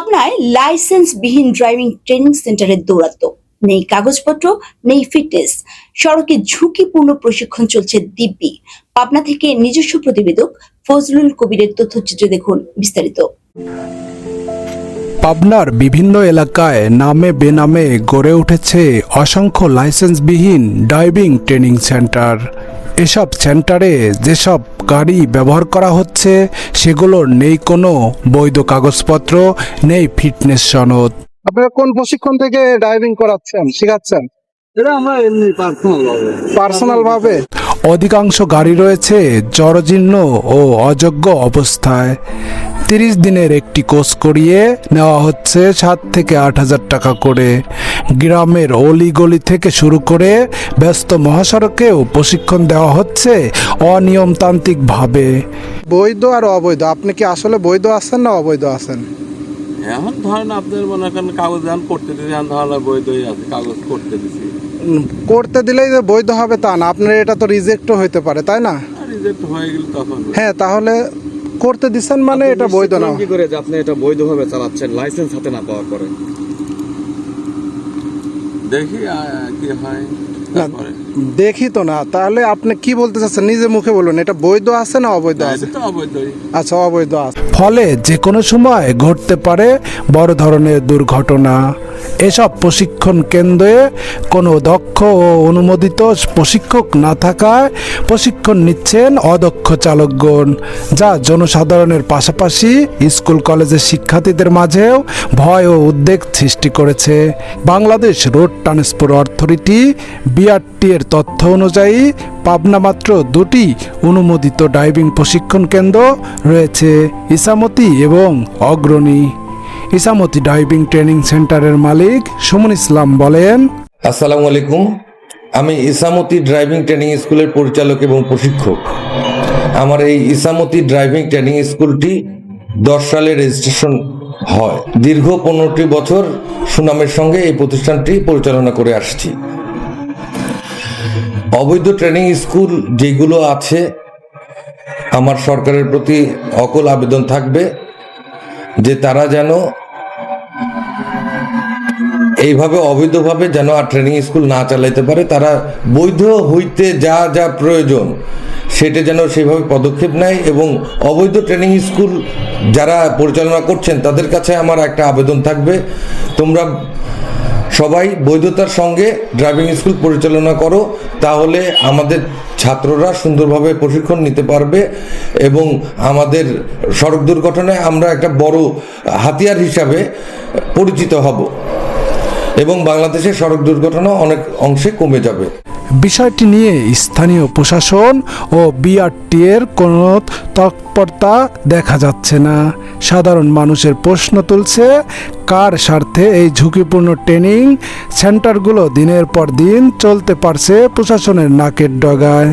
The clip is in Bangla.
পাবনায় লাইসেন্সবিহীন ড্রাইভিং ট্রেনিং সেন্টারে দৌরাত্ম্য, নেই কাগজপত্র, নেই ফিটনেস, সড়কে ঝুঁকিপূর্ণ প্রশিক্ষণ চলছে দিব্যি। পাবনা থেকে নিজস্ব প্রতিবেদক ফজলুল কবিরের তথ্যচিত্রে দেখুন বিস্তারিত। পাবনার বিভিন্ন এলাকায় নামে বেনামে গড়ে উঠেছে অসংখ্য লাইসেন্সবিহীন ড্রাইভিং ট্রেনিং সেন্টার। এসব সেন্টারে যেসব গাড়ি ব্যবহার করা হচ্ছে সেগুলোর নেই কোনো বৈধ কাগজপত্র, নেই ফিটনেস সনদ। আপনারা কোন প্রশিক্ষণ থেকে ড্রাইভিং করাচ্ছেন, শেখাচ্ছেন? এটা আমরা এমনি পার্সোনাল ভাবে। অধিকাংশ গাড়ি রয়েছে জরাজীর্ণ ও অযোগ্য অবস্থায়। 30 দিনের একটি কোর্স করিয়ে নেওয়া হচ্ছে 7 থেকে 8,000 টাকা করে। গ্রামের অলিগলি থেকে শুরু করে ব্যস্ত মহাসড়কেও প্রশিক্ষণ দেওয়া হচ্ছে অনিয়মতান্ত্রিকভাবে। বৈধ আর অবৈধ, আপনি কি আসলে বৈধ আছেন না অবৈধ আছেন? এখন ধরেন আপনার মনে করেন কাগজ দান করতে দিয়েছি, এখন ধরেন বৈধই আছে, কাগজ করতে দিছি। করতে দিলেই যে বৈধ হবে তা না, আপনার এটা তো রিজেক্টও হইতে পারে, তাই না? রিজেক্ট হয়ে গেলে তখন হ্যাঁ, তাহলে করতে দিচ্ছেন মানে এটা বৈধ না। কি করে যে আপনি এটা বৈধভাবে চালাচ্ছেন লাইসেন্স হাতে না পাওয়ার পরে? দেখি কি হয়। দেখি তো না, তাহলে আপনি কি বলতে চাচ্ছেন? নিজে মুখে বলুন, এটা বৈধ আছে না অবৈধ আছে? আচ্ছা, অবৈধ আছে। ফলে যে কোনো সময় ঘটতে পারে বড় ধরনের দুর্ঘটনা। এসব প্রশিক্ষণ কেন্দ্রে কোনো দক্ষ ও অনুমোদিত প্রশিক্ষক না থাকায় প্রশিক্ষণ নিচ্ছেন অদক্ষ চালকগণ, যা জনসাধারণের পাশাপাশি স্কুল কলেজের শিক্ষার্থীদের মাঝেও ভয় ও উদ্বেগ সৃষ্টি করেছে। Bangladesh road transport authority BRT এর তথ্য অনুযায়ী পাবনা মাত্র 2টি অনুমোদিত ড্রাইভিং প্রশিক্ষণ কেন্দ্র রয়েছে, ইসামতি এবং অগ্রণী। ইসামতি ড্রাইভিং ট্রেনিং সেন্টারের মালিক সুমন ইসলাম বলেন, আসসালামু আলাইকুম। আমি ইসামতি ড্রাইভিং ট্রেনিং স্কুলের পরিচালক এবং প্রশিক্ষক। আমার এই ইসামতি ড্রাইভিং ট্রেনিং স্কুলটি 10 সালে রেজিস্ট্রেশন হয়। দীর্ঘ 15টি বছর সুনামের সঙ্গে এই প্রতিষ্ঠানটি পরিচালনা করে আসছি। অবৈধ ট্রেনিং স্কুল যেগুলো আছে, আমার সরকারের প্রতি অকল আবেদন থাকবে যে তারা যেন এইভাবে অবৈধভাবে যেন আর ট্রেনিং স্কুল না চালাইতে পারে। তারা বৈধ হইতে যা যা প্রয়োজন সেটা যেন সেভাবে পদক্ষেপ নেয়। এবং অবৈধ ট্রেনিং স্কুল যারা পরিচালনা করছেন তাদের কাছে আমার একটা আবেদন থাকবে, তোমরা সবাই বৈধতার সঙ্গে ড্রাইভিং স্কুল পরিচালনা করো, তাহলে আমাদের ছাত্ররা সুন্দরভাবে প্রশিক্ষণ নিতে পারবে এবং আমাদের সড়ক দুর্ঘটনায় আমরা একটা বড় হাতিয়ার হিসাবে পরিচিত হব এবং বাংলাদেশের সড়ক দুর্ঘটনা অনেক অংশে কমে যাবে। বিষয়টি নিয়ে স্থানীয় প্রশাসন ও BRT এর কোনো তৎপরতা দেখা যাচ্ছে না। সাধারণ মানুষের প্রশ্ন তুলছে, কার স্বার্থে এই ঝুঁকিপূর্ণ ট্রেনিং সেন্টারগুলো দিনের পর দিন চলতে পারছে প্রশাসনের নাকের ডগায়।